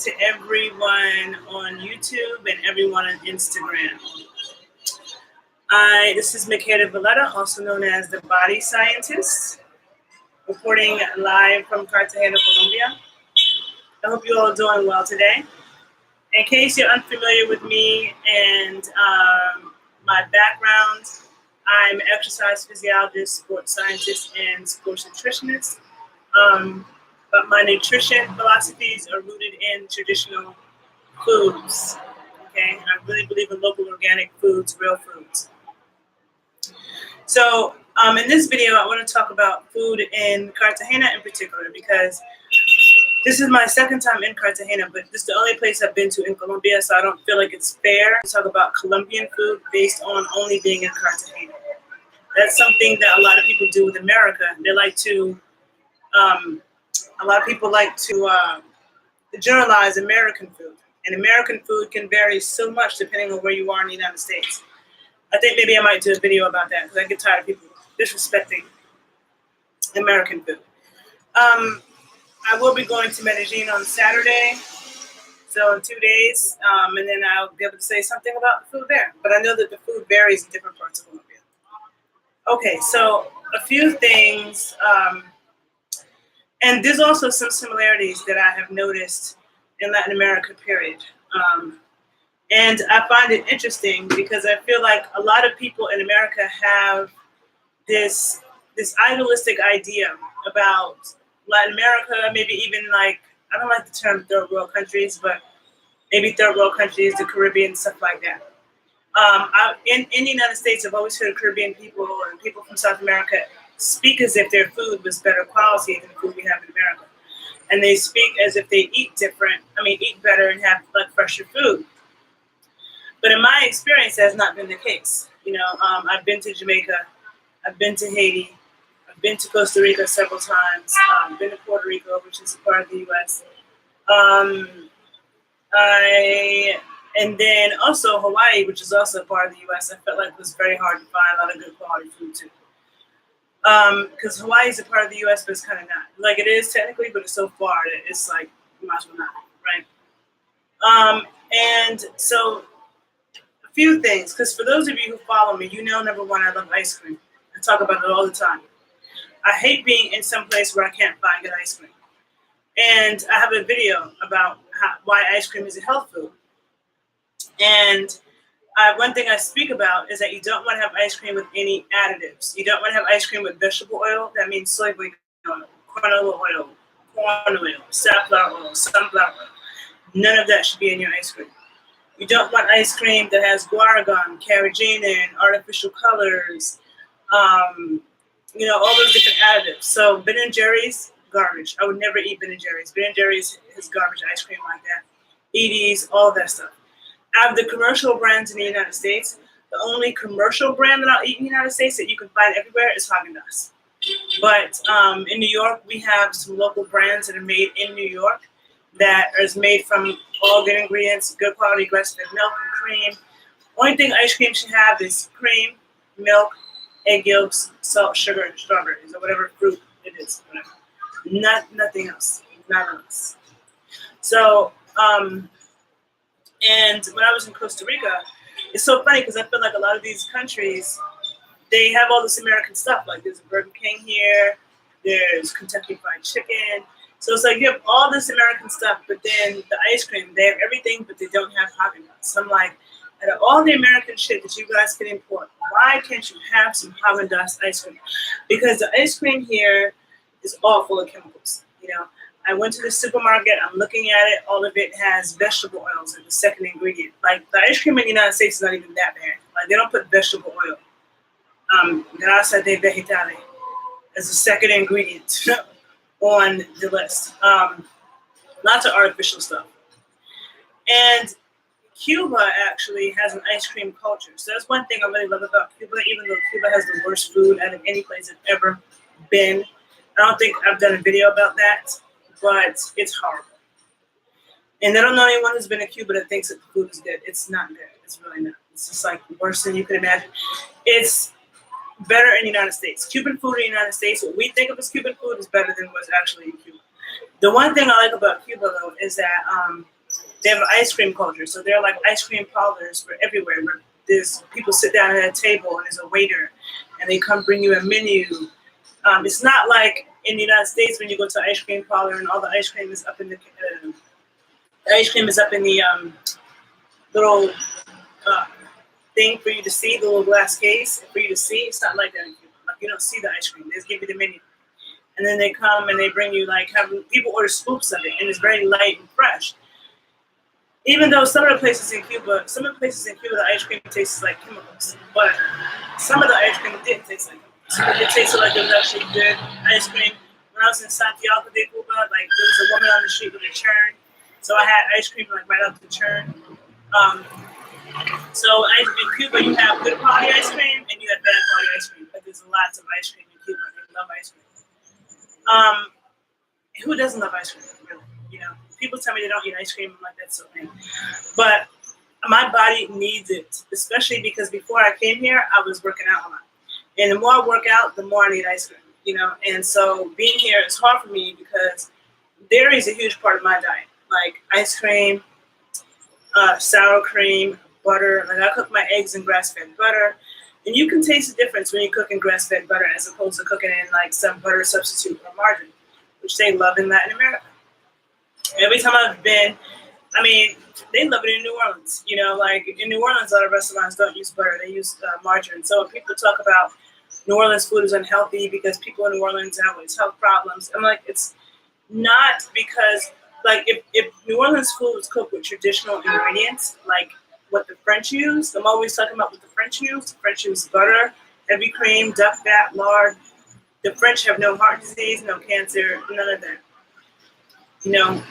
to everyone on YouTube and everyone on Instagram. This is Makeda Valletta, also known as the Body Scientist, reporting live from Cartagena, Colombia. I hope you all are doing well today. In case you're unfamiliar with me and my background, I'm an exercise physiologist, sports scientist, and sports nutritionist. But my nutrition philosophies are rooted in traditional foods. Okay, I really believe in local organic foods, real foods. So in this video, I want to talk about food in Cartagena in particular, because this is my second time in Cartagena, but this is the only place I've been to in Colombia, so I don't feel like it's fair to talk about Colombian food based on only being in Cartagena. That's something that a lot of people do with America. They like to, a lot of people like to generalize American food. And American food can vary so much depending on where you are in the United States. I think maybe I might do a video about that because I get tired of people disrespecting American food. I will be going to Medellin on Saturday, so in 2 days, and then I'll be able to say something about the food there. But I know that the food varies in different parts of Colombia. Okay, so a few things, and there's also some similarities that I have noticed in Latin America, period. And I find it interesting because I feel like a lot of people in America have this idealistic idea about Latin America, maybe even like, I don't like the term third world countries, but maybe third world countries, the Caribbean, stuff like that. In the United States, I've always heard Caribbean people and people from South America speak as if their food was better quality than the food we have in America. And they speak as if they eat better and have like fresher food. But in my experience, that has not been the case. You know, I've been to Jamaica, I've been to Haiti, I've been to Costa Rica several times, I've been to Puerto Rico, which is a part of the U.S. And then also Hawaii, which is also a part of the U.S. I felt like it was very hard to find a lot of good quality food too. Because Hawaii is a part of the U.S., but it's kind of not. Like it is technically, but it's so far that it's like, you might as well not, right? And so a few things, because for those of you who follow me, you know, number one, I love ice cream. I talk about it all the time. I hate being in some place where I can't find good ice cream. And I have a video about why ice cream is a health food. And one thing I speak about is that you don't want to have ice cream with any additives. You don't want to have ice cream with vegetable oil. That means soybean oil, canola oil, corn oil, safflower oil, sunflower oil. None of that should be in your ice cream. You don't want ice cream that has guaragon, carrageenan, artificial colors, you know, all those different additives. So Ben & Jerry's, garbage. I would never eat Ben & Jerry's. Ben & Jerry's is garbage ice cream like that. Edie's, all that stuff. Out of the commercial brands in the United States, the only commercial brand that I'll eat in the United States that you can find everywhere is Haagen-Dazs. But in New York, we have some local brands that are made in New York that is made from all good ingredients, good quality grass-fed milk and cream. Only thing ice cream should have is cream, milk, egg yolks, salt, sugar, and strawberries, or whatever fruit it is. Whatever. Nothing else. Nothing else. So, and when I was in Costa Rica, it's so funny because I feel like a lot of these countries, they have all this American stuff. Like there's a Burger King here, there's Kentucky Fried Chicken. So it's like you have all this American stuff, but then the ice cream, they have everything, but they don't have Haagen-Dazs. So I'm like, out of all the American shit that you guys can import, why can't you have some Haagen-Dazs ice cream? Because the ice cream here is all full of chemicals. You know, I went to the supermarket, I'm looking at it, all of it has vegetable oils as the second ingredient. Like the ice cream in the United States is not even that bad. Like they don't put vegetable oil, grasa de vegetale, as the second ingredient on the list. Lots of artificial stuff. And Cuba actually has an ice cream culture. So that's one thing I really love about Cuba, even though Cuba has the worst food out of any place I've ever been. I don't think I've done a video about that, but it's horrible. And I don't know anyone who's been to Cuba that thinks that the food is good. It's not good. It's really not. It's just like worse than you could imagine. It's better in the United States. Cuban food in the United States, what we think of as Cuban food is better than what's actually in Cuba. The one thing I like about Cuba, though, is that they have an ice cream culture. So there are like ice cream parlors for everywhere where there's people sit down at a table and there's a waiter and they come bring you a menu. It's not like in the United States when you go to an ice cream parlor and all the ice cream is up in the little thing for you to see, the little glass case for you to see. It's not like that in Cuba. Like you don't see the ice cream. They just give you the menu. And then they come and they bring you people order scoops of it and it's very light and fresh. Even though some of the places in Cuba, the ice cream tastes like chemicals, but some of the ice cream didn't taste like chemicals. It tasted like it was actually good ice cream. When I was in Santiago de Cuba, like there was a woman on the street with a churn, so I had ice cream like right out the churn. So in Cuba, you have good quality ice cream and you have bad quality ice cream. Like there's lots of ice cream in Cuba. They love ice cream. Who doesn't love ice cream? Really, you know. People tell me they don't eat ice cream. I'm like, that's so lame. But my body needs it, especially because before I came here, I was working out a lot. And the more I work out, the more I need ice cream, you know? And so being here is hard for me because dairy is a huge part of my diet. Like ice cream, sour cream, butter. Like I cook my eggs in grass-fed butter. And you can taste the difference when you cook in grass-fed butter as opposed to cooking in like some butter substitute or margarine, which they love in Latin America. Every time I've been, I mean, they love it in New Orleans. You know, like in New Orleans, a lot of restaurants don't use butter; they use margarine. So when people talk about New Orleans food is unhealthy because people in New Orleans have always health problems, I'm like, it's not because like if New Orleans food is cooked with traditional ingredients, like what the French use, I'm always talking about what the French use. The French use butter, heavy cream, duck fat, lard. The French have no heart disease, no cancer, none of that. You know,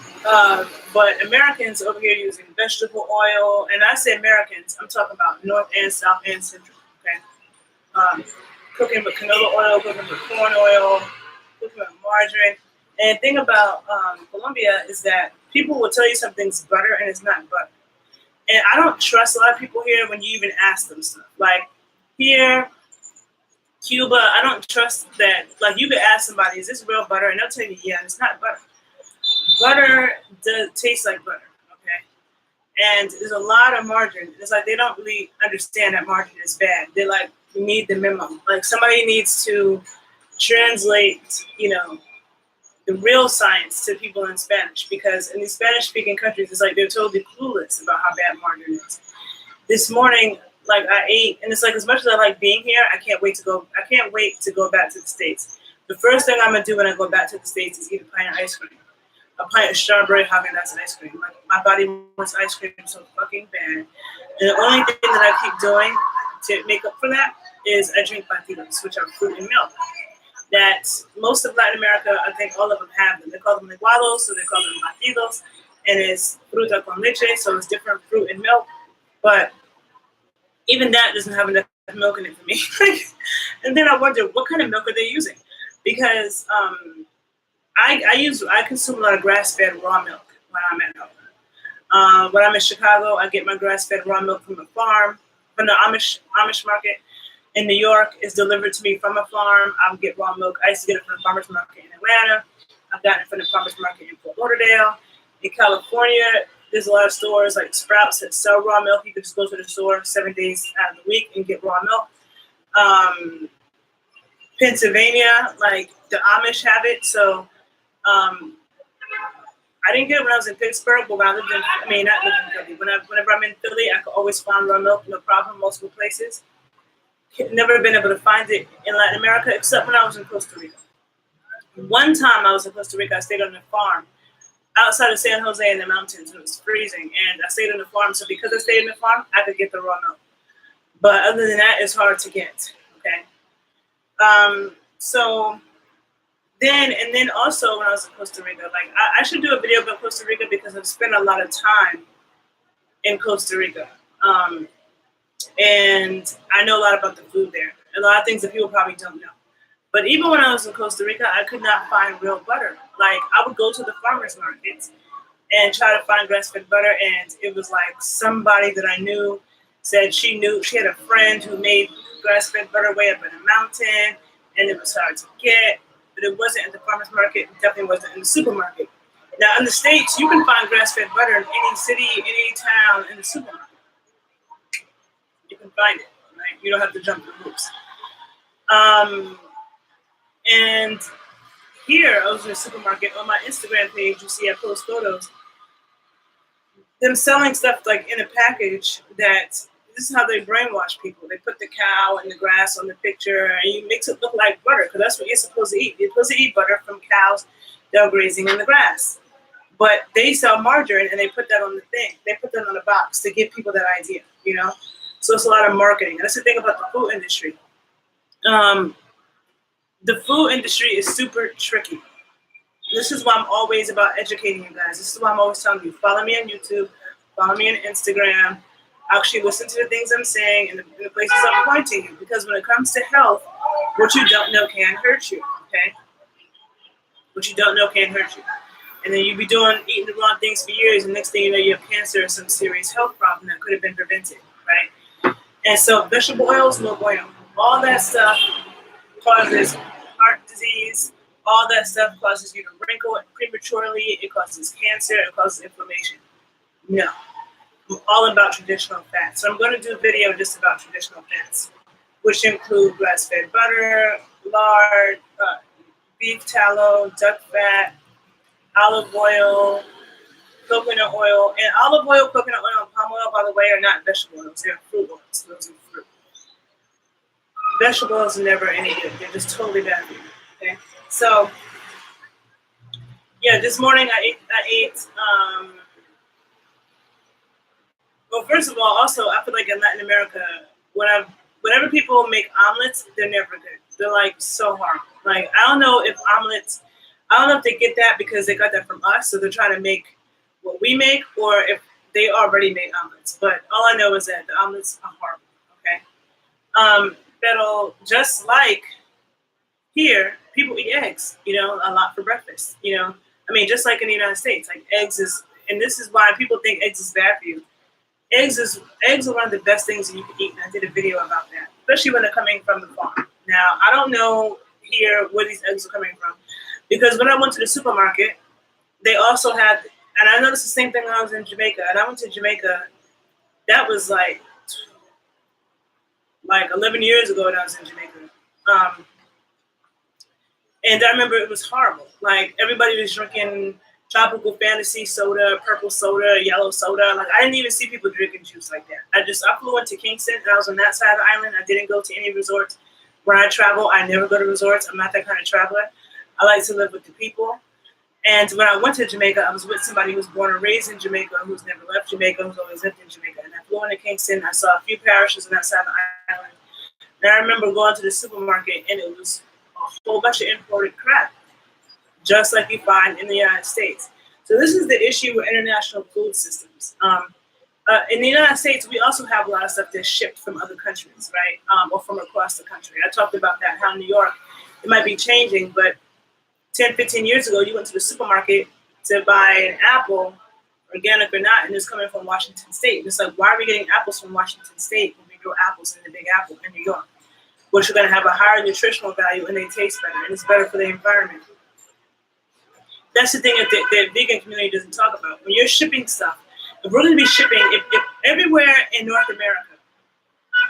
but Americans over here using vegetable oil, and I say Americans, I'm talking about North and South and Central, okay? Cooking with canola oil, cooking with corn oil, cooking with margarine. And the thing about Colombia is that people will tell you something's butter and it's not butter. And I don't trust a lot of people here when you even ask them stuff. Like here, Cuba, I don't trust that. Like you could ask somebody, is this real butter? And they'll tell you, yeah, it's not butter. Butter does taste like butter, okay? And there's a lot of margarine. It's like they don't really understand that margarine is bad. They're like, you need the memo. Like somebody needs to translate, you know, the real science to people in Spanish because in these Spanish-speaking countries, it's like they're totally clueless about how bad margarine is. This morning, like I ate, and it's like as much as I like being here, I can't wait to go back to the States. The first thing I'm gonna do when I go back to the States is eat a pint of ice cream. A pint of strawberry Haagen-Dazs ice cream. Like my body wants ice cream so fucking bad. And the only thing that I keep doing to make up for that is I drink batidos, which are fruit and milk. That most of Latin America, I think all of them have them. They call them licuados, so they call them batidos. And it's fruta con leche, so it's different fruit and milk. But even that doesn't have enough milk in it for me. And then I wonder, what kind of milk are they using? Because I consume a lot of grass-fed raw milk when I'm at home. When I'm in Chicago, I get my grass-fed raw milk from a farm, from the Amish market. In New York, it's delivered to me from a farm. I'll get raw milk. I used to get it from the farmer's market in Atlanta. I've gotten it from the farmer's market in Fort Lauderdale. In California, there's a lot of stores like Sprouts that sell raw milk. You can just go to the store 7 days out of the week and get raw milk. Pennsylvania, like the Amish have it, so I didn't get it when I was in Pittsburgh, but when I lived in, not lived in Philly. Whenever I'm in Philly, I could always find raw milk, no problem, multiple places. Never been able to find it in Latin America, except when I was in Costa Rica. One time I was in Costa Rica, I stayed on a farm outside of San Jose in the mountains, and it was freezing, and I stayed on the farm, so because I stayed on the farm, I could get the raw milk. But other than that, it's hard to get, okay? So then also when I was in Costa Rica, like I should do a video about Costa Rica because I've spent a lot of time in Costa Rica. And I know a lot about the food there. A lot of things that people probably don't know. But even when I was in Costa Rica, I could not find real butter. Like I would go to the farmers markets and try to find grass-fed butter, and it was like somebody that I knew said she had a friend who made grass-fed butter way up in a mountain, and it was hard to get. But it wasn't at the farmers market. It definitely wasn't in the supermarket. Now, in the States, you can find grass-fed butter in any city, any town, in the supermarket. You can find it, right? You don't have to jump through hoops. And here, I was in a supermarket. On my Instagram page, you see I post photos. Them selling stuff like in a package that this is how they brainwash people. They put the cow and the grass on the picture and you makes it look like butter because that's what you're supposed to eat. You're supposed to eat butter from cows that are grazing in the grass. But they sell margarine and they put that on the thing. They put that on the box to give people that idea, you know? So it's a lot of marketing. And that's the thing about the food industry. The food industry is super tricky. This is why I'm always about educating you guys. This is why I'm always telling you, follow me on YouTube, follow me on Instagram, actually listen to the things I'm saying and the places I'm pointing you. Because when it comes to health, what you don't know can hurt you, okay? What you don't know can hurt you. And then you be eating the wrong things for years, and next thing you know, you have cancer or some serious health problem that could have been prevented, right? And so vegetable oils, no bueno. All that stuff causes heart disease. All that stuff causes you to wrinkle prematurely. It causes cancer. It causes inflammation. No. I'm all about traditional fats. So I'm going to do a video just about traditional fats, which include grass-fed butter, lard, beef tallow, duck fat, olive oil, coconut oil. And olive oil, coconut oil, and palm oil, by the way, are not vegetable oils. They're fruit oils. Those are fruit. Vegetable oils are never any good. They're just totally bad for you. Okay? So, yeah, this morning I ate well, first of all, also, I feel like in Latin America, whenever people make omelets, they're never good. They're like so hard. Like, I don't know if they get that because they got that from us, so they're trying to make what we make, or if they already made omelets. But all I know is that the omelets are horrible, okay? But just like here, people eat eggs, you know, a lot for breakfast, you know? I mean, just like in the United States, like and this is why people think eggs is bad for you. Eggs are one of the best things that you can eat, and I did a video about that, especially when they're coming from the farm. Now, I don't know here where these eggs are coming from, because when I went to the supermarket, they also had, and I noticed the same thing when I was in Jamaica, and I went to Jamaica, that was like 11 years ago when I was in Jamaica. And I remember it was horrible. Like, everybody was drinking tropical fantasy soda, purple soda, yellow soda. Like, I didn't even see people drinking juice like that. I flew into Kingston, and I was on that side of the island. I didn't go to any resorts. When I travel, I never go to resorts. I'm not that kind of traveler. I like to live with the people. And when I went to Jamaica, I was with somebody who was born and raised in Jamaica, who's never left Jamaica, who's always lived in Jamaica. And I flew into Kingston. I saw a few parishes on that side of the island. And I remember going to the supermarket, and it was a whole bunch of imported crap, just like you find in the United States. So this is the issue with international food systems. In the United States, we also have a lot of stuff that's shipped from other countries, right? Or from across the country. I talked about that, how in New York, it might be changing, but 10, 15 years ago, you went to the supermarket to buy an apple, organic or not, and it's coming from Washington State. And it's like, why are we getting apples from Washington State when we grow apples in the Big Apple in New York, which are going to have a higher nutritional value and they taste better, and it's better for the environment? That's the thing that the vegan community doesn't talk about. When you're shipping stuff, if we're going to be shipping, if everywhere in North America,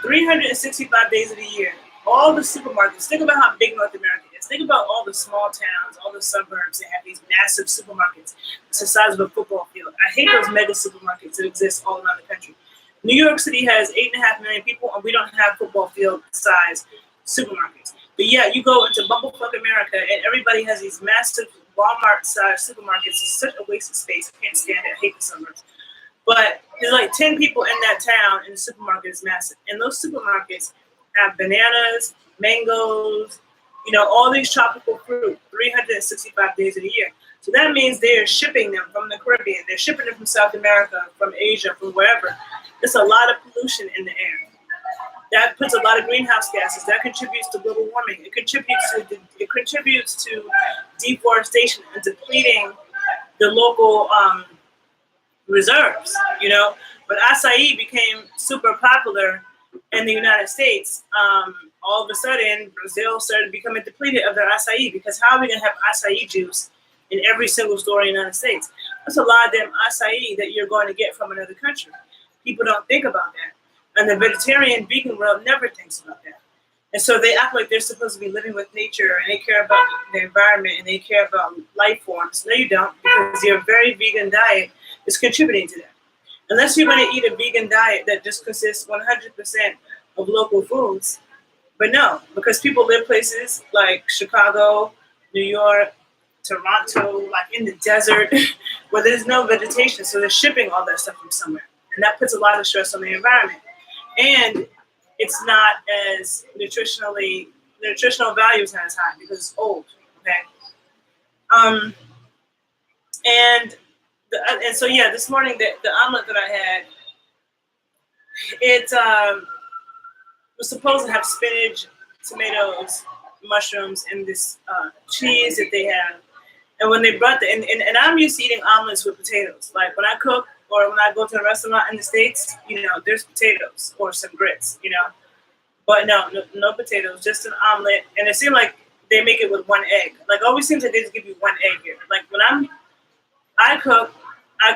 365 days of the year, all the supermarkets, think about how big North America is. Think about all the small towns, all the suburbs that have these massive supermarkets. It's the size of a football field. I hate those mega supermarkets that exist all around the country. New York City has 8.5 million people, and we don't have football field size supermarkets. But yeah, you go into Bumblefuck America, and everybody has these massive Walmart-sized supermarkets. It's such a waste of space. I can't stand it. I hate the suburbs. But there's like 10 people in that town, and the supermarket is massive. And those supermarkets have bananas, mangoes, you know, all these tropical fruit, 365 days of the year. So that means they are shipping them from the Caribbean. They're shipping them from South America, from Asia, from wherever. There's a lot of pollution in the air. That puts a lot of greenhouse gases. That contributes to global warming. It contributes to deforestation and depleting the local reserves. You know, when acai became super popular in the United States, all of a sudden Brazil started becoming depleted of their acai, because how are we going to have acai juice in every single store in the United States. That's a lot of damn acai that you're going to get from another country. People don't think about that. And the vegetarian vegan world never thinks about that. And so they act like they're supposed to be living with nature and they care about the environment and they care about life forms. No, you don't, because your very vegan diet is contributing to that. Unless you're going to eat a vegan diet that just consists 100% of local foods. But no, because people live places like Chicago, New York, Toronto, like in the desert, where there's no vegetation. So they're shipping all that stuff from somewhere. And that puts a lot of stress on the environment. And it's not as nutritional value is not as high because it's old. Okay. And so yeah, this morning the omelet that I had, it was supposed to have spinach, tomatoes, mushrooms, and this cheese that they have. And when they brought and I'm used to eating omelets with potatoes. Like when I cook or when I go to a restaurant in the States, there's potatoes or some grits, But no potatoes, just an omelet. And it seemed like they make it with one egg. Like it always seems like they just give you one egg here. Like when I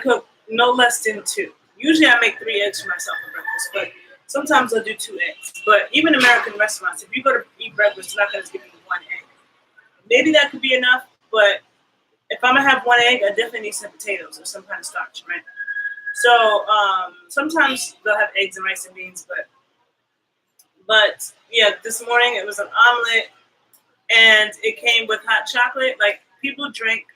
cook no less than 2. Usually I make 3 eggs for myself for breakfast, but sometimes I'll do 2 eggs. But even American restaurants, if you go to eat breakfast, they're not going to give you 1 egg. Maybe that could be enough, but if I'm going to have 1 egg, I definitely need some potatoes or some kind of starch, right? So sometimes they'll have eggs and rice and beans, but yeah, this morning it was an omelet and it came with hot chocolate. Like people drink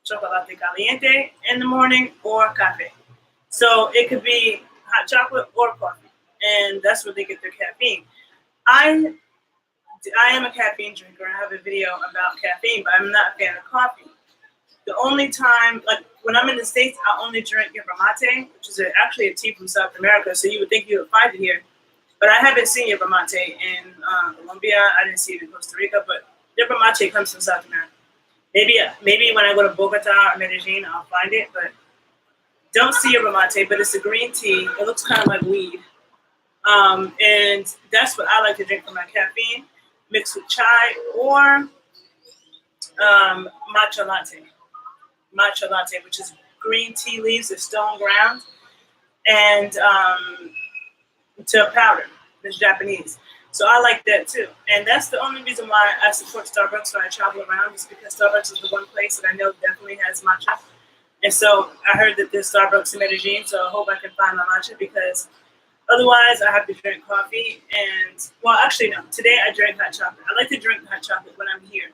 chocolate caliente in the morning or cafe. So it could be hot chocolate or coffee. And that's where they get their caffeine. I am a caffeine drinker. I have a video about caffeine, but I'm not a fan of coffee. The only time, like when I'm in the States, I only drink yerba mate, which is actually a tea from South America. So you would think you would find it here. But I haven't seen yerba mate in Colombia. I didn't see it in Costa Rica, but yerba mate comes from South America. Maybe when I go to Bogota or Medellin, I'll find it, but don't see yerba mate, but it's a green tea. It looks kind of like weed. And that's what I like to drink for my caffeine, mixed with chai or matcha latte. Matcha latte, which is green tea leaves, they're stone ground, and to powder. It's Japanese. So I like that too. And that's the only reason why I support Starbucks when I travel around, is because Starbucks is the one place that I know definitely has matcha. And so I heard that there's Starbucks in Medellin, so I hope I can find my matcha, because otherwise I have to drink coffee. And, well, actually, no. Today I drank hot chocolate. I like to drink hot chocolate when I'm here.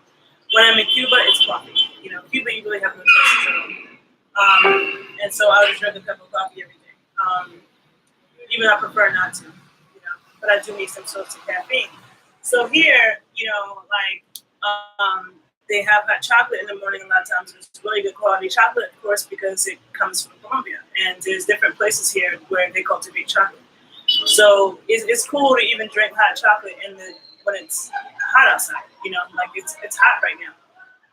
When I'm in Cuba, it's coffee. Cuba, you really have no choice at all. And so I would drink a cup of coffee every day. Even though I prefer not to, but I do need some sorts of caffeine. So here, they have hot chocolate in the morning a lot of times. It's really good quality chocolate, of course, because it comes from Colombia. And there's different places here where they cultivate chocolate. So it's cool to even drink hot chocolate when it's hot outside. It's hot right now.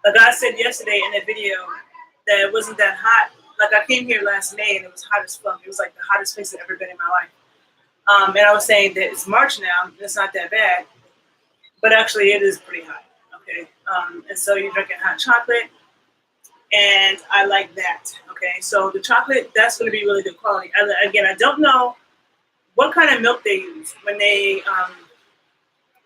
Like I said yesterday in a video that it wasn't that hot. Like I came here last May and it was hot as fuck. It was like the hottest place I've ever been in my life. And I was saying that it's March now, and it's not that bad, but actually it is pretty hot. Okay, and so you're drinking hot chocolate, and I like that. Okay, so the chocolate, that's going to be really good quality. Again, I don't know what kind of milk they use when they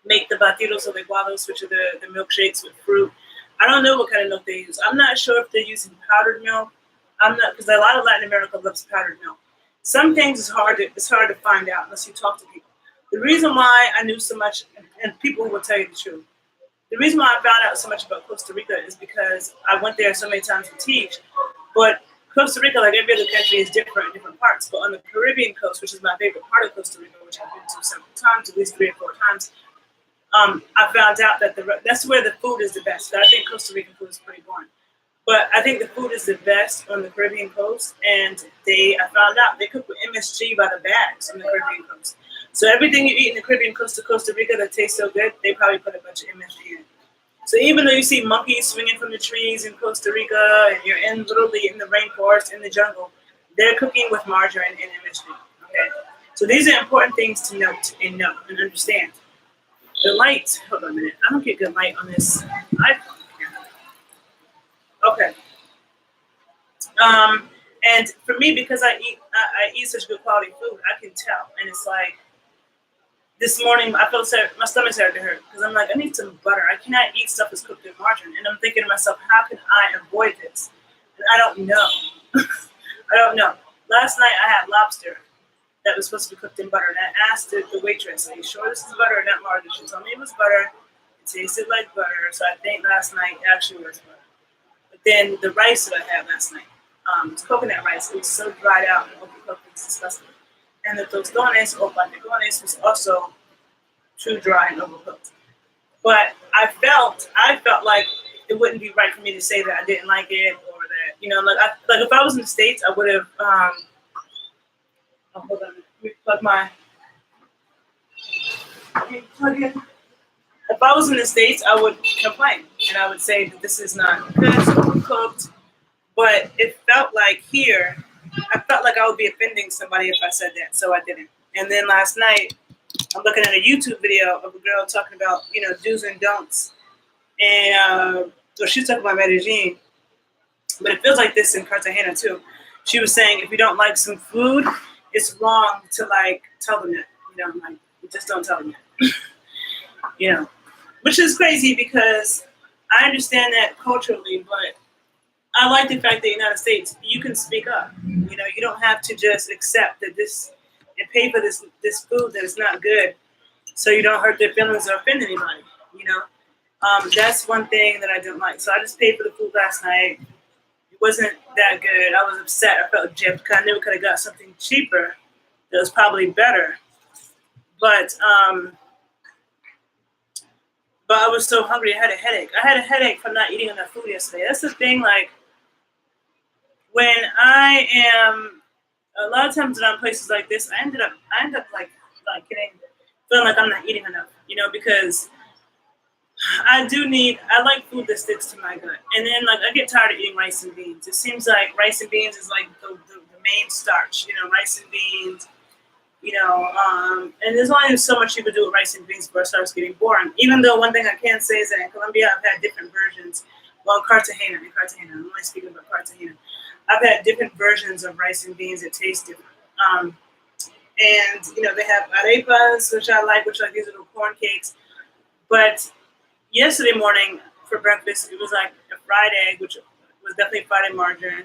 make the batidos or licuados, which are the milkshakes with fruit. I don't know what kind of milk they use. I'm not sure if they're using powdered milk. I'm not, because a lot of Latin America loves powdered milk. Some things it's hard to find out unless you talk to people. The reason why I knew so much, and people will tell you the truth, the reason why I found out so much about Costa Rica is because I went there so many times to teach. But Costa Rica, like every other country, is different in different parts. But on the Caribbean coast, which is my favorite part of Costa Rica, which I've been to several times, at least 3 or 4 times, I found out that that's where the food is the best. I think Costa Rican food is pretty boring. But I think the food is the best on the Caribbean coast, and I found out they cook with MSG by the bags on the Caribbean coast. So everything you eat in the Caribbean coast of Costa Rica that tastes so good, they probably put a bunch of MSG in. So even though you see monkeys swinging from the trees in Costa Rica, and you're literally in the rainforest, in the jungle, they're cooking with margarine and MSG. Okay, so these are important things to note and know and understand. The light. Hold on a minute. I don't get good light on this iPhone. Okay. And for me, because I eat such good quality food, I can tell. And it's like this morning, I felt my stomach started to hurt because I'm like, I need some butter. I cannot eat stuff that's cooked in margarine. And I'm thinking to myself, how can I avoid this? And I don't know. I don't know. Last night I had lobster that was supposed to be cooked in butter, and I asked the waitress, "Are you sure this is butter or not margarine?" She told me it was butter. It tasted like butter, so I think last night actually was butter. But then the rice that I had last night, it's coconut rice. It was so dried out and overcooked. It's disgusting. And the tostones or patacones was also too dry and overcooked. But I felt like it wouldn't be right for me to say that I didn't like it or that, like if I was in the States, I would have. Oh, hold on, let me plug my. Plug in. If I was in the States, I would complain and I would say that this is not good, it's overcooked. But it felt like here, I felt like I would be offending somebody if I said that, so I didn't. And then last night, I'm looking at a YouTube video of a girl talking about, do's and don'ts. And so she's talking about Medellin, but it feels like this in Cartagena too. She was saying if you don't like some food, it's wrong to like tell them that. Like just don't tell them that. Which is crazy because I understand that culturally, but I like the fact that in the United States you can speak up. You don't have to just accept that this and pay for this food that is not good, so you don't hurt their feelings or offend anybody. That's one thing that I didn't like. So I just paid for the food last night. It wasn't that good. I was upset. I felt gypped because I knew we could have got something cheaper that was probably better. But I was so hungry. I had a headache. I had a headache from not eating enough food yesterday. That's the thing. Like when I am, a lot of times when I'm in places like this, I end up like feeling like I'm not eating enough. Because I like food that sticks to my gut. And then like I get tired of eating rice and beans. It seems like rice and beans is like the main starch, rice and beans, and there's only so much you can do with rice and beans before it starts getting boring. Even though one thing I can say is that in Colombia I've had different versions. Well, in Cartagena, I'm only speaking about Cartagena. I've had different versions of rice and beans that taste different. And they have arepas, which I like, which are like these little corn cakes. But yesterday morning for breakfast, it was like a fried egg, which was definitely fried in margarine.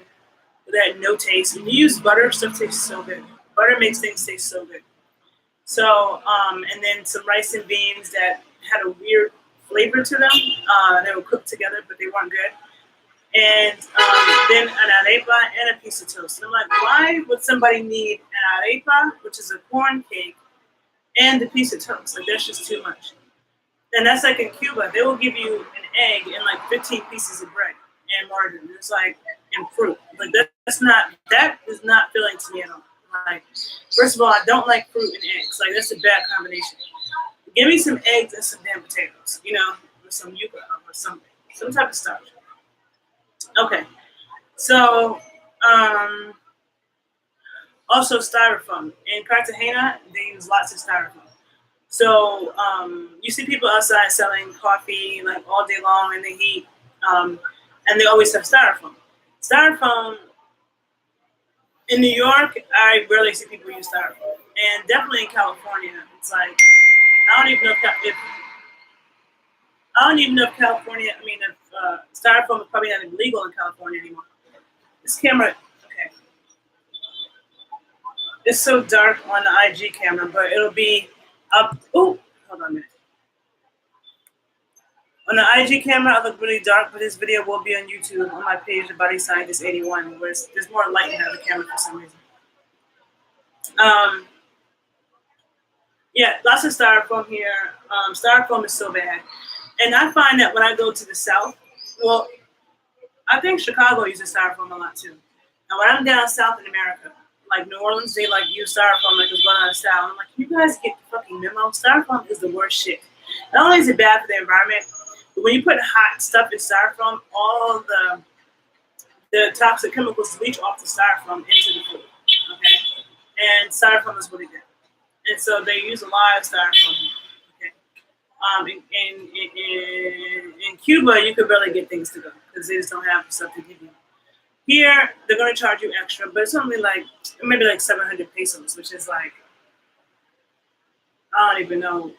That had no taste. When you use butter, stuff tastes so good. Butter makes things taste so good. So, and then some rice and beans that had a weird flavor to them. They were cooked together, but they weren't good. And then an arepa and a piece of toast. And I'm like, why would somebody need an arepa, which is a corn cake, and a piece of toast? Like, that's just too much. And that's like in Cuba, they will give you an egg and like 15 pieces of bread and margarine. It's like, and fruit. Like that is not filling to me at all. Like, first of all, I don't like fruit and eggs. Like that's a bad combination. Give me some eggs and some damn potatoes, or some yuca or something, some type of starch. Okay, so also styrofoam. In Cartagena, they use lots of styrofoam. So you see people outside selling coffee like all day long in the heat, and they always have styrofoam. Styrofoam in New York, I rarely see people use styrofoam, and definitely in California, it's like I don't even know if California. I mean, if styrofoam is probably not illegal in California anymore. This camera, okay, it's so dark on the IG camera, but it'll be up. Oh, hold on a minute. On the IG camera, I look really dark, but this video will be on YouTube on my page, The Body Scientist 81, where there's more light in the camera for some reason. Yeah, lots of styrofoam here. Styrofoam is so bad. And I find that when I go to the South, well, I think Chicago uses styrofoam a lot too. Now, when I'm down south in America, like New Orleans, they like use styrofoam like it's going out of style. I'm like, you guys get the fucking memo? Styrofoam is the worst shit. Not only is it bad for the environment, but when you put hot stuff in styrofoam, all the toxic chemicals leach off the styrofoam into the food. Okay, and styrofoam is really good, and so they use a lot of styrofoam. Okay, in Cuba, you could barely get things to go because they just don't have stuff to give you. Here, they're going to charge you extra, but it's only like, maybe like 700 pesos, which is like, I don't even know.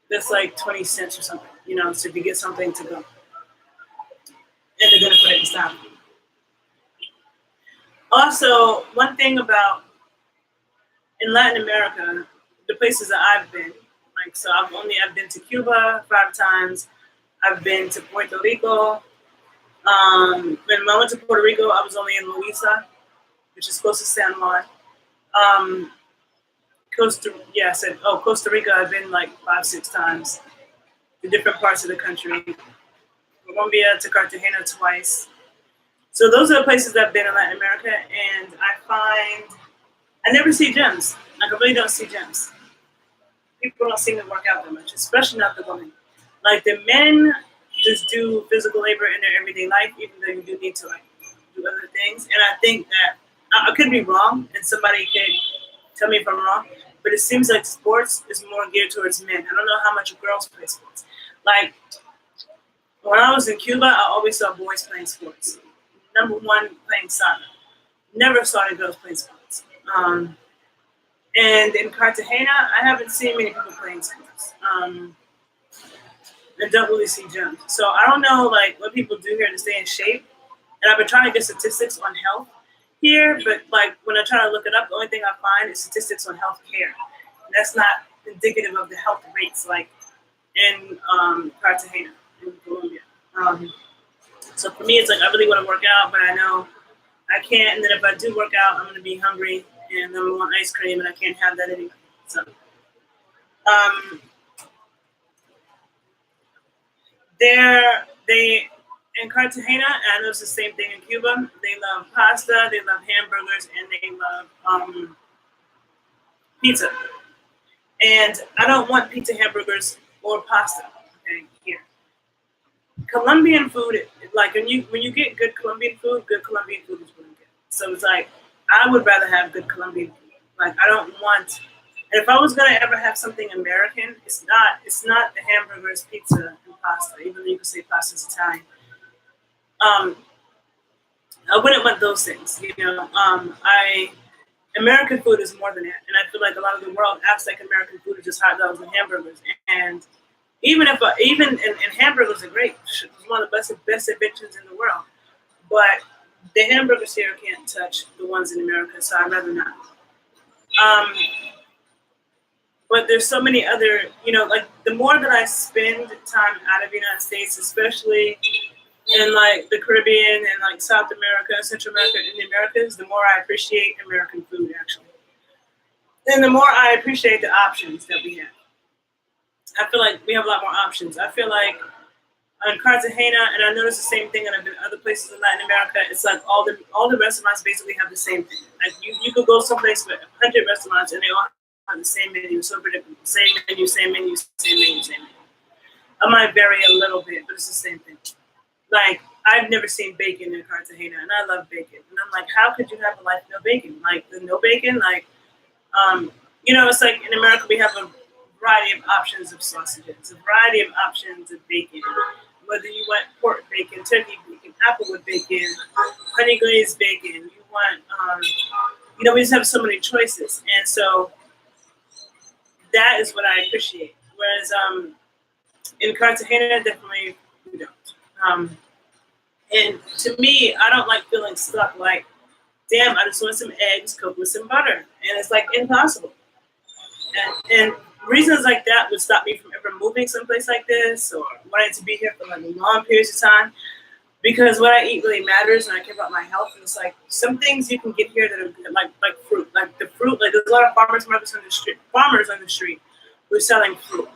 That's like 20 cents or something, you know, so if you get something to go. And they're going to put it in style. Also, one thing about in Latin America, the places that I've been, like, so I've been to Cuba 5 times. I've been to Puerto Rico. When I went to Puerto Rico, I was only in Loíza, which is close to San Juan. Costa Rica, I've been like 5-6 times to different parts of the country. Colombia, to Cartagena twice. So those are the places I've been in Latin America, and I never see gems. Like, I really don't see gems. People don't seem to work out that much, especially not the women. Like, the men just do physical labor in their everyday life, even though you do need to like do other things. And I think that I could be wrong, and somebody could tell me if I'm wrong, but it seems like sports is more geared towards men. I don't know how much girls play sports. Like, when I was in Cuba, I always saw boys playing sports. Number one, playing soccer. Never saw the girls playing sports. And in Cartagena, I haven't seen many people playing sports. I don't really see gyms. So I don't know like what people do here to stay in shape. And I've been trying to get statistics on health here, but like when I try to look it up, the only thing I find is statistics on health care. And that's not indicative of the health rates like in Cartagena, in Colombia. So for me, it's like I really want to work out, but I know I can't. And then if I do work out, I'm going to be hungry and I'm going to want ice cream, and I can't have that anyway. So they in Cartagena, and I know it's the same thing in Cuba. They love pasta, they love hamburgers, and they love pizza. And I don't want pizza, hamburgers, or pasta. Okay, here. Colombian food, like when you get good Colombian food is really good. So it's like I would rather have good Colombian food. Like I don't want, and if I was gonna ever have something American, it's not the hamburgers, pizza, and pasta. Even though you can say pasta's Italian. I wouldn't want those things. You know, American food is more than that, and I feel like a lot of the world acts like American food is just hot dogs and hamburgers. And even hamburgers are great. It's one of the best inventions in the world. But the hamburgers here can't touch the ones in America, so I'd rather not. But there's so many other, you know, like the more that I spend time out of the United States, especially in like the Caribbean and like South America, Central America, and the Americas, the more I appreciate American food actually. And the more I appreciate the options that we have. I feel like we have a lot more options. I feel like in Cartagena, and I noticed the same thing, and I've been other places in Latin America. It's like all the restaurants basically have the same thing. Like you could go someplace with 100 restaurants, and they all have the same menu, so predictable. Same menu, same menu, same menu, same menu. I might vary a little bit, but it's the same thing. Like I've never seen bacon in Cartagena, and I love bacon. And I'm like, how could you have a life no bacon? Like the no bacon, like you know, it's like in America we have a variety of options of sausages, a variety of options of bacon. Whether you want pork bacon, turkey bacon, applewood bacon, honey glazed bacon, you want, you know, we just have so many choices. And so that is what I appreciate. Whereas in Cartagena, definitely we don't. And to me, I don't like feeling stuck like, damn, I just want some eggs cooked with some butter. And it's like impossible. And reasons like that would stop me from ever moving someplace like this or wanting to be here for like long periods of time, because what I eat really matters and I care about my health. And it's like some things you can get here that are like fruit, like the fruit. Like there's a lot of farmers on the street who are selling fruit.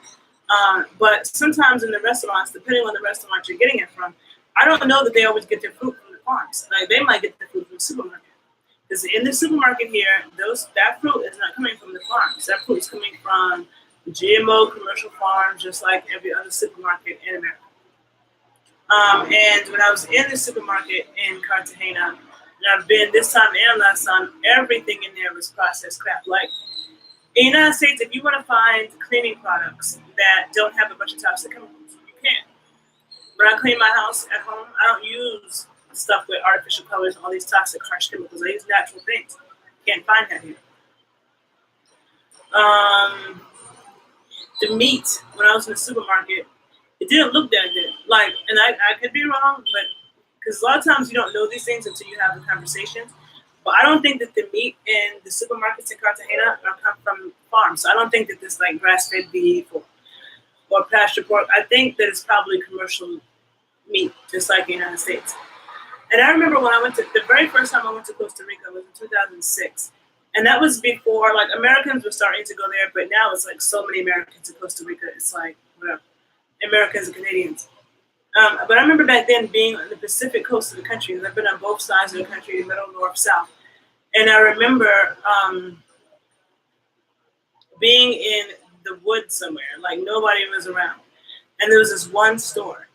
But sometimes in the restaurants, depending on the restaurant you're getting it from, I don't know that they always get their fruit from the farms. Like they might get the fruit from the supermarket. Because in the supermarket here, that fruit is not coming from the farms. That fruit is coming from GMO commercial farms, just like every other supermarket in America. And when I was in the supermarket in Cartagena, and I've been this time and last time, everything in there was processed crap. Like in the United States, if you want to find cleaning products that don't have a bunch of toxic chemicals, you can. When I clean my house at home, I don't use stuff with artificial colors and all these toxic, harsh chemicals. I use natural things. Can't find that here. The meat, when I was in the supermarket, it didn't look that good. Like, and I could be wrong, but because a lot of times you don't know these things until you have the conversation. But I don't think that the meat in the supermarkets in Cartagena are come from farms. So I don't think that this like grass-fed beef or pasture pork. I think that it's probably commercial meat, just like in the United States. And I remember when I went to the very first time I went to Costa Rica was in 2006. And that was before, like, Americans were starting to go there, but now it's like so many Americans in Costa Rica. It's like, whatever, Americans and Canadians. But I remember back then being on the Pacific coast of the country. I've been on both sides of the country, middle, north, south. And I remember being in the woods somewhere, like nobody was around. And there was this one store.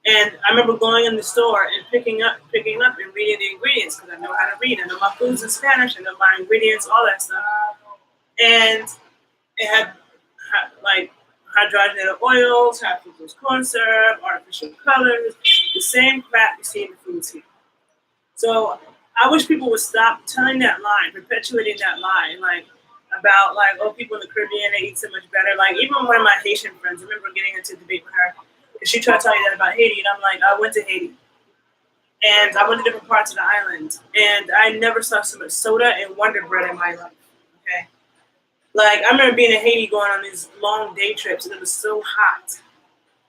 And I remember going in the store and picking up and reading the ingredients because I know how to read. I know my foods in Spanish. I know my ingredients, all that stuff. And it had like hydrogenated oils, high fructose corn syrup, artificial colors, the same crap you see in the foods here. So I wish people would stop telling that lie, perpetuating that lie, like about like, oh, people in the Caribbean, they eat so much better. Like even one of my Haitian friends, I remember getting into a debate with her. She tried to tell you that about Haiti, and I'm like, I went to Haiti, and I went to different parts of the island, and I never saw so much soda and Wonder Bread in my life. Okay, like I remember being in Haiti, going on these long day trips, and it was so hot,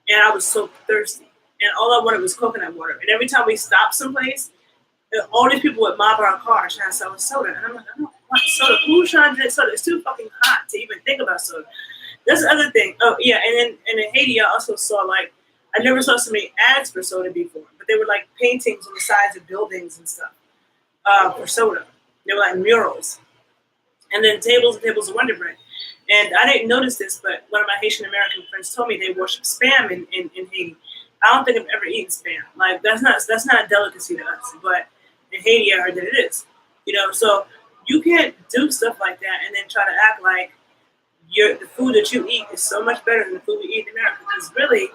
and I was so thirsty, and all I wanted was coconut water. And every time we stopped someplace, all these people would mob our cars trying to sell us soda, and I'm like, I don't want soda. Who's trying to drink soda? It's too fucking hot to even think about soda. That's the other thing. Oh yeah, and in Haiti, I also saw like. I never saw so many ads for soda before, but they were like paintings on the sides of buildings and stuff for soda. They were like murals. And then tables and tables of Wonder Bread. And I didn't notice this, but one of my Haitian American friends told me they worship Spam in Haiti. I don't think I've ever eaten Spam. Like that's not a delicacy to us, but in Haiti I heard that it is. You know, so you can't do stuff like that and then try to act like the food that you eat is so much better than the food we eat in America. Because really,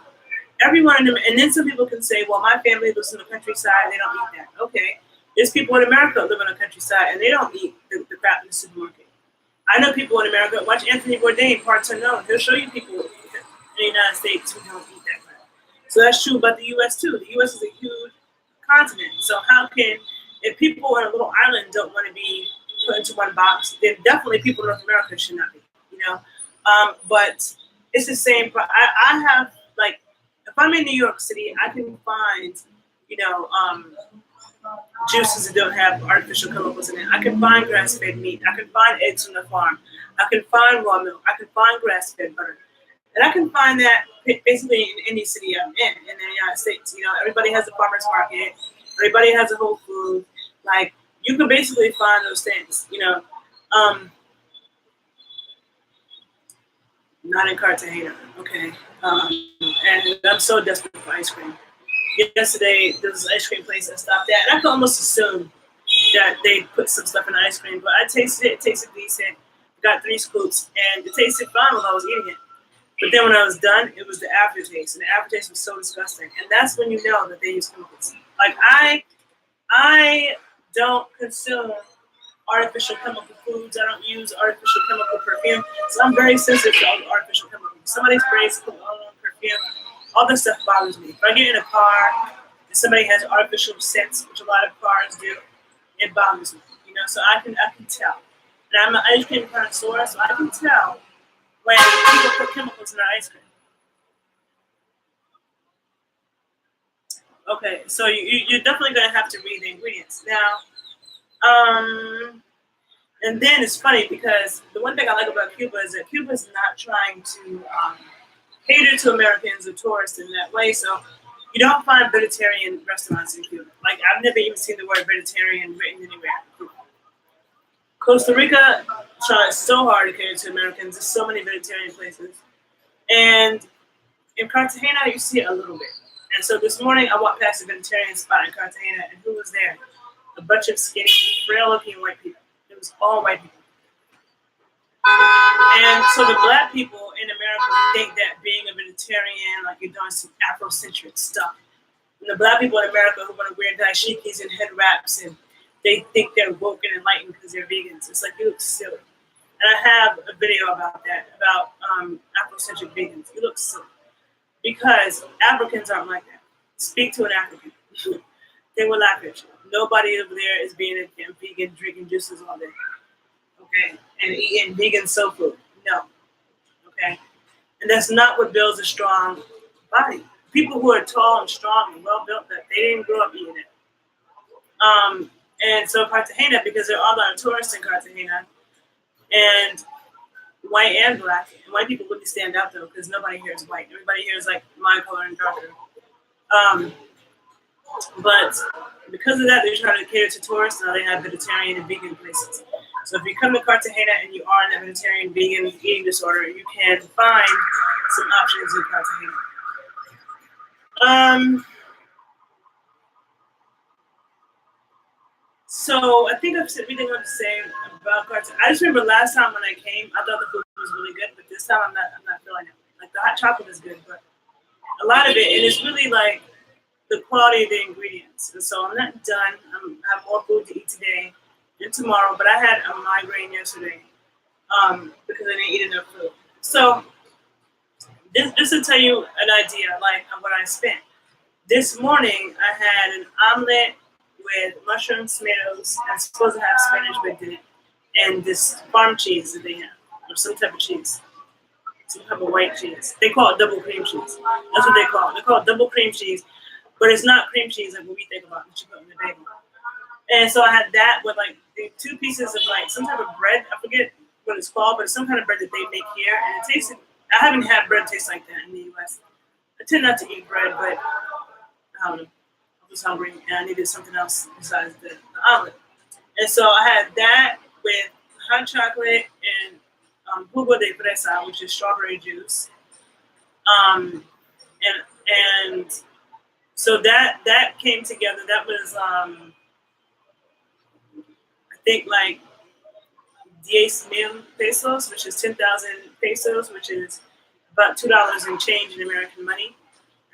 everyone in them, and then some people can say, well, my family lives in the countryside, they don't eat that. Okay. There's people in America that live in the countryside, and they don't eat the crap in the supermarket. I know people in America, watch Anthony Bourdain, Parts Unknown. He'll show you people in the United States who don't eat that crap. So that's true about the U.S. too. The U.S. is a huge continent. So how can, if people on a little island don't want to be put into one box, then definitely people in North America should not be, you know? But it's the same. I have, like, if I'm in New York City, I can find, you know, juices that don't have artificial chemicals in it. I can find grass-fed meat. I can find eggs from the farm. I can find raw milk. I can find grass-fed butter. And I can find that basically in any city I'm in the United States. You know, everybody has a farmer's market. Everybody has a Whole Foods. Like, you can basically find those things, you know. Not in Cartagena, okay. And I'm so desperate for ice cream. Yesterday, there was an ice cream place I stopped at, and I could almost assume that they put some stuff in the ice cream, but I tasted it. It tasted decent. Got 3 scoops, and it tasted fine while I was eating it. But then when I was done, it was the aftertaste, and the aftertaste was so disgusting. And that's when you know that they use chemicals. Like, I don't consume artificial chemical foods. I don't use artificial chemical perfume. So I'm very sensitive to all the artificial chemicals. Somebody sprays cologne, perfume, all this stuff bothers me. If I get in a car and somebody has artificial scents, which a lot of cars do, it bothers me. You know, so I can tell. And I'm an ice cream connoisseur, so I can tell when people put chemicals in their ice cream. Okay, so you're definitely going to have to read the ingredients. Now, and then it's funny because the one thing I like about Cuba is that Cuba is not trying to cater to Americans or tourists in that way. So you don't find vegetarian restaurants in Cuba. Like, I've never even seen the word vegetarian written anywhere. Costa Rica tries so hard to cater to Americans. There's so many vegetarian places. And in Cartagena, you see it a little bit. And so this morning, I walked past a vegetarian spot in Cartagena, and who was there? A bunch of skinny, frail-looking white people. It was all white people. And so the black people in America think that being a vegetarian, like you're doing some Afrocentric stuff. And the black people in America who want to wear dashikis and head wraps, and they think they're woke and enlightened because they're vegans. It's like, you look silly. And I have a video about that, about Afrocentric vegans. You look silly. Because Africans aren't like that. Speak to an African. They will laugh at you. Nobody over there is being a vegan, drinking juices all day. Okay? And eating vegan soul food. No. Okay? And that's not what builds a strong body. People who are tall and strong and well built, that they didn't grow up eating it. And so Cartagena, because there are a lot of tourists in Cartagena, and white and black, and white people really stand out though, because nobody here is white. Everybody here is like my color and darker. But because of that, they're trying to cater to tourists. Now they have vegetarian and vegan places. So if you come to Cartagena and you are in a vegetarian vegan eating disorder, you can find some options in Cartagena. So I think I've said everything I want to say about Cartagena. I just remember last time when I came, I thought the food was really good, but this time I'm not feeling it. Like the hot chocolate is good, but a lot of it, and it's really like the quality of the ingredients. And so I'm not done. I have more food to eat today and tomorrow, but I had a migraine yesterday because I didn't eat enough food. So this will tell you an idea, like of what I spent. This morning I had an omelet with mushrooms, tomatoes, and I'm supposed to have spinach with it, and this farm cheese that they have, or some type of cheese, some type of white cheese. They call it double cream cheese. That's what they call it. They call it double cream cheese, but it's not cream cheese like what we think about that you put in the bagel. And so I had that with like the 2 pieces of like some type of bread. I forget what it's called, but it's some kind of bread that they make here, and it tasted. I haven't had bread taste like that in the U.S. I tend not to eat bread, but I don't know. I was hungry and I needed something else besides the omelet. And so I had that with hot chocolate and jugo de fresa, which is strawberry juice. And so that came together. That was I think like 10,000 pesos, which is 10,000 pesos, which is about $2 and change in American money.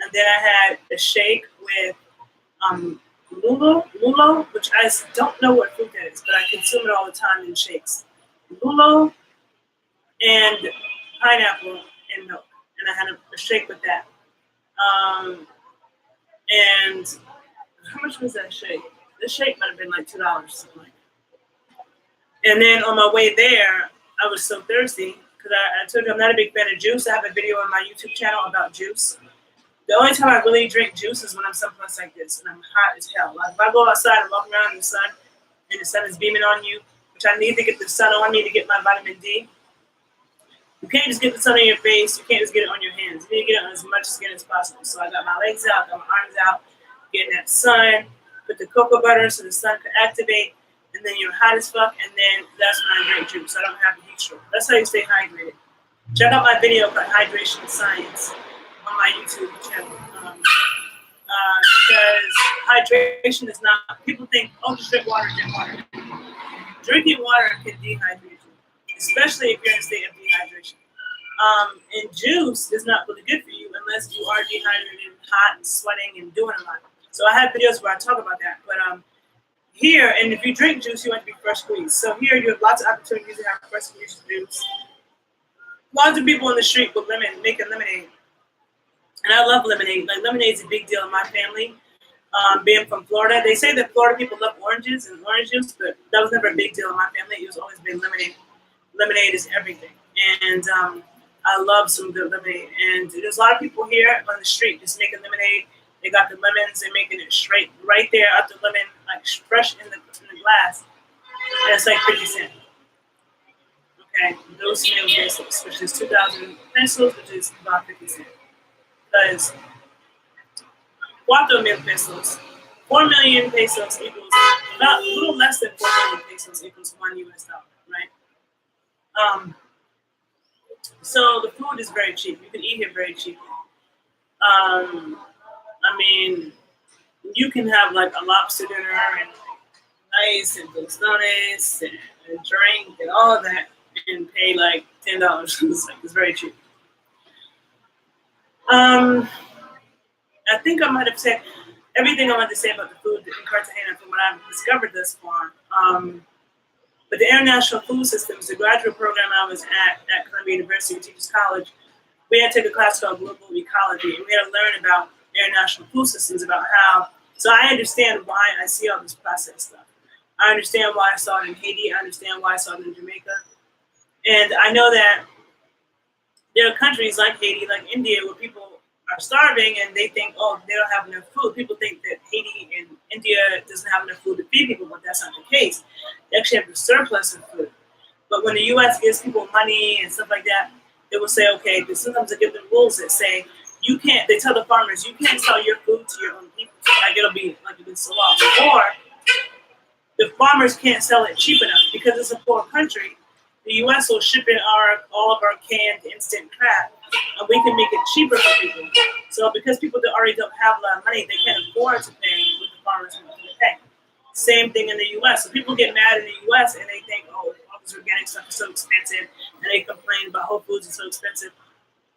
And then I had a shake with lulo, which I don't know what fruit that is, but I consume it all the time in shakes. Lulo and pineapple and milk. And I had a shake with that. And how much was that shake? The shake might have been like $2, something like that. And then on my way there, I was so thirsty because I told you I'm not a big fan of juice. I have a video on my YouTube channel about juice. The only time I really drink juice is when I'm someplace like this and I'm hot as hell. Like if I go outside and walk around in the sun and the sun is beaming on you, which I need to get the sun on me to get my vitamin D. You can't just get the sun on your face. You can't just get it on your hands. You need to get it on as much skin as possible. So I got my legs out, got my arms out, getting that sun, put the cocoa butter so the sun can activate, and then you're hot as fuck, and then that's when I drink juice. I don't have a heat stroke. That's how you stay hydrated. Check out my video called Hydration Science on my YouTube channel. Because hydration is not, people think, oh, just drink water, drink water. Drinking water can dehydrate you, especially if you're in a state of dehydration. And juice is not really good for you unless you are dehydrated and hot and sweating and doing a lot. So I have videos where I talk about that. But here, and if you drink juice, you want to be fresh squeezed. So here you have lots of opportunities to have fresh squeezed juice. Lots of people in the street with making lemonade. And I love lemonade. Like lemonade is a big deal in my family. Being from Florida, they say that Florida people love oranges and orange juice, but that was never a big deal in my family. It was always been lemonade. Lemonade is everything. And I love some good lemonade. And there's a lot of people here on the street just making lemonade. They got the lemons, they're making it straight right there out the lemon, like fresh in the glass. And it's like 50 cents. Okay, those mil pesos, which is 2,000 pesos, which is about 50 cents. Because 4 million pesos, 4 million pesos equals about a little less than 4 million pesos equals $1 US, right? So the food is very cheap. You can eat here very cheaply. I mean, you can have like a lobster dinner and ice and tostones and a drink and all of that and pay like $10. It's very cheap. Um, I think I might have said everything I wanted to say about the food in Cartagena from what I've discovered thus far. But the International Food Systems, the graduate program I was at Columbia University Teachers College, we had to take a class called Global Ecology, and we had to learn about international food systems, about how. So I understand why I see all this processed stuff. I understand why I saw it in Haiti. I understand why I saw it in Jamaica, and I know that there are countries like Haiti, like India, where people are starving and they think, oh, they don't have enough food. People think that Haiti and India doesn't have enough food to feed people, but that's not the case. They actually have a surplus of food. But when the U.S. gives people money and stuff like that, they will say, okay, because sometimes they give them rules that say, you can't, they tell the farmers, you can't sell your food to your own people. Like it'll be like it's been so long. Or the farmers can't sell it cheap enough because it's a poor country. The U.S. will ship in all of our canned instant crap, and we can make it cheaper for people. So because people that already don't have a lot of money, they can't afford to pay what the farmers are going to pay. Same thing in the U.S. So people get mad in the U.S. and they think, oh, all this organic stuff is so expensive, and they complain about Whole Foods is so expensive.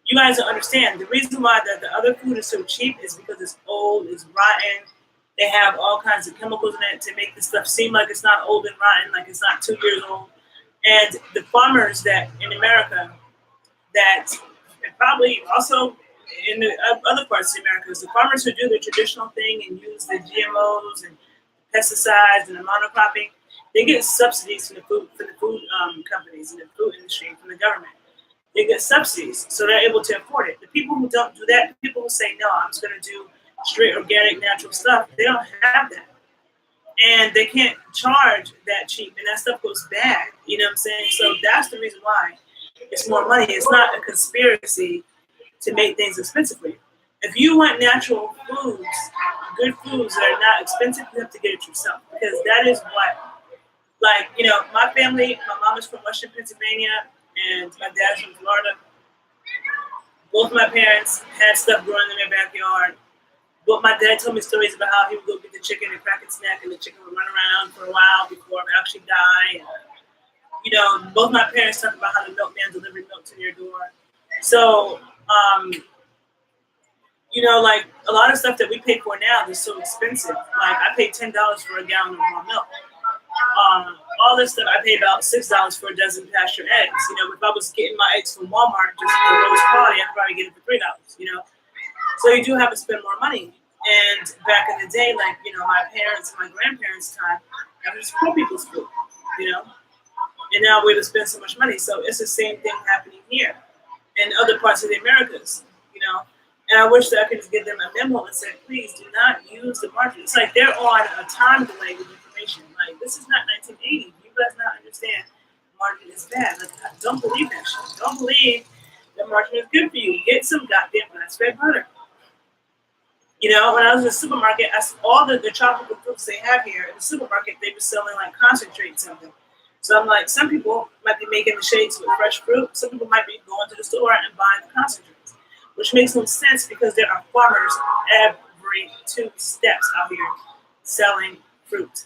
You guys don't understand. The reason why the other food is so cheap is because it's old, it's rotten. They have all kinds of chemicals in it to make this stuff seem like it's not old and rotten, like it's not 2 years old. And the farmers that in America that, and probably also in the other parts of America, the farmers who do the traditional thing and use the GMOs and pesticides and the monocropping, they get subsidies from the food companies and the food industry from the government. They get subsidies, so they're able to afford it. The people who don't do that, the people who say, no, I'm just going to do straight organic natural stuff, they don't have that. And they can't charge that cheap, and that stuff goes bad. You know what I'm saying? So that's the reason why it's more money. It's not a conspiracy to make things expensively. If you want natural foods, good foods that are not expensive, you have to get it yourself, because that is what, like, you know, my family, my mom is from Western Pennsylvania, and my dad's from Florida. Both my parents had stuff growing in their backyard. But my dad told me stories about how he would go get the chicken and crack its neck, and the chicken would run around for a while before it would actually die. And, you know, both my parents talked about how the milkman delivered milk to their door. So, you know, like a lot of stuff that we pay for now is so expensive. Like I paid $10 for a gallon of raw milk. All this stuff I paid about $6 for a dozen pasture eggs. You know, if I was getting my eggs from Walmart just for lowest quality, I'd probably get it for $3. You know. So you do have to spend more money. And back in the day, like, you know, my parents and my grandparents' time, that was poor people's food, you know? And now we have to spend so much money. So it's the same thing happening here in other parts of the Americas, you know? And I wish that I could just give them a memo and say, please do not use the margin. It's like they're on a time delay with information. Like, this is not 1980. You guys not understand margin is bad. Like, don't believe that shit. Don't believe that margin is good for you. Get some goddamn grass-fed butter. You know, when I was in the supermarket, all the tropical fruits they have here in the supermarket, they were selling like concentrate something. So I'm like, some people might be making the shakes with fresh fruit. Some people might be going to the store and buying the concentrates, which makes no sense because there are farmers every 2 steps out here selling fruit.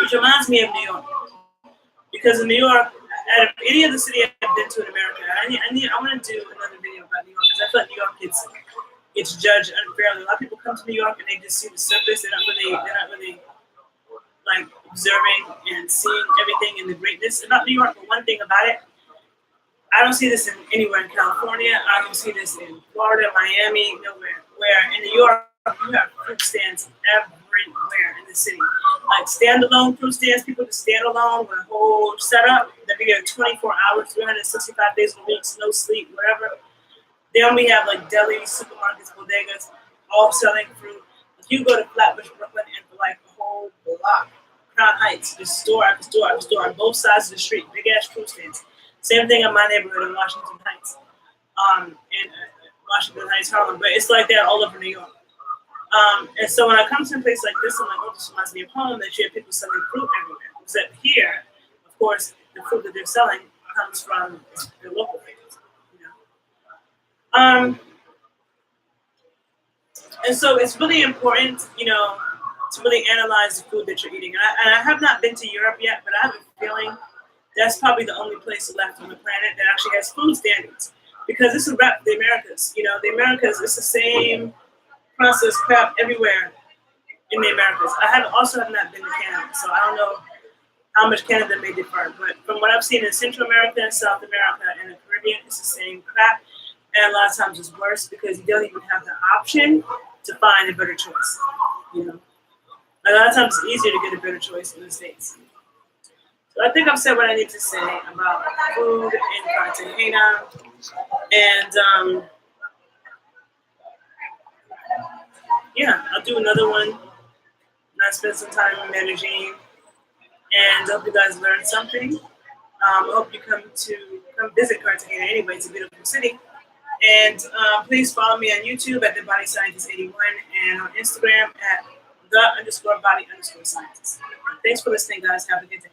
Which reminds me of New York. Because in New York, out of any other city I've been to in America, I want to do another video about New York because I feel like New York gets judged unfairly. A lot of people come to New York and they just see the surface. They're not really like observing and seeing everything and the greatness about New York. But one thing about it, I don't see this anywhere in California. I don't see this in Florida, Miami, nowhere. Where in New York, you have fruit stands everywhere in the city. Like standalone fruit stands, people just stand alone with a whole setup. They'll be there 24 hours, 365 days a week, no sleep, whatever. Then we have like delis, supermarkets, bodegas, all selling fruit. If you go to Flatbush, Brooklyn, and for like a whole block, Crown Heights, just store after store after store on both sides of the street, big ass fruit stands. Same thing in my neighborhood in Washington Heights, in Washington Heights, Harlem. But it's like that all over New York. And so when I come to a place like this, I'm like, oh, this reminds me of home. That you have people selling fruit everywhere. Except here, of course, the fruit that they're selling comes from the local places. And so it's really important, you know, to really analyze the food that you're eating. And I have not been to Europe yet, but I have a feeling that's probably the only place left on the planet that actually has food standards. because this is rap the Americas. You know, the Americas, it's the same processed crap everywhere in the Americas. Also have not been to Canada, so I don't know how much Canada may differ. But from what I've seen in Central America and South America and the Caribbean, it's the same crap. And a lot of times it's worse because you don't even have the option to find a better choice. You know, a lot of times it's easier to get a better choice in the States. So I think I've said what I need to say about food in Cartagena. And yeah, I'll do another one. I spent some time in Medellin, and I hope you guys learned something. I hope you come visit Cartagena anyway. It's a beautiful city. And please follow me on YouTube at the Body Scientist 81 and on Instagram at the_body_scientist. Thanks for listening, guys. Have a good day.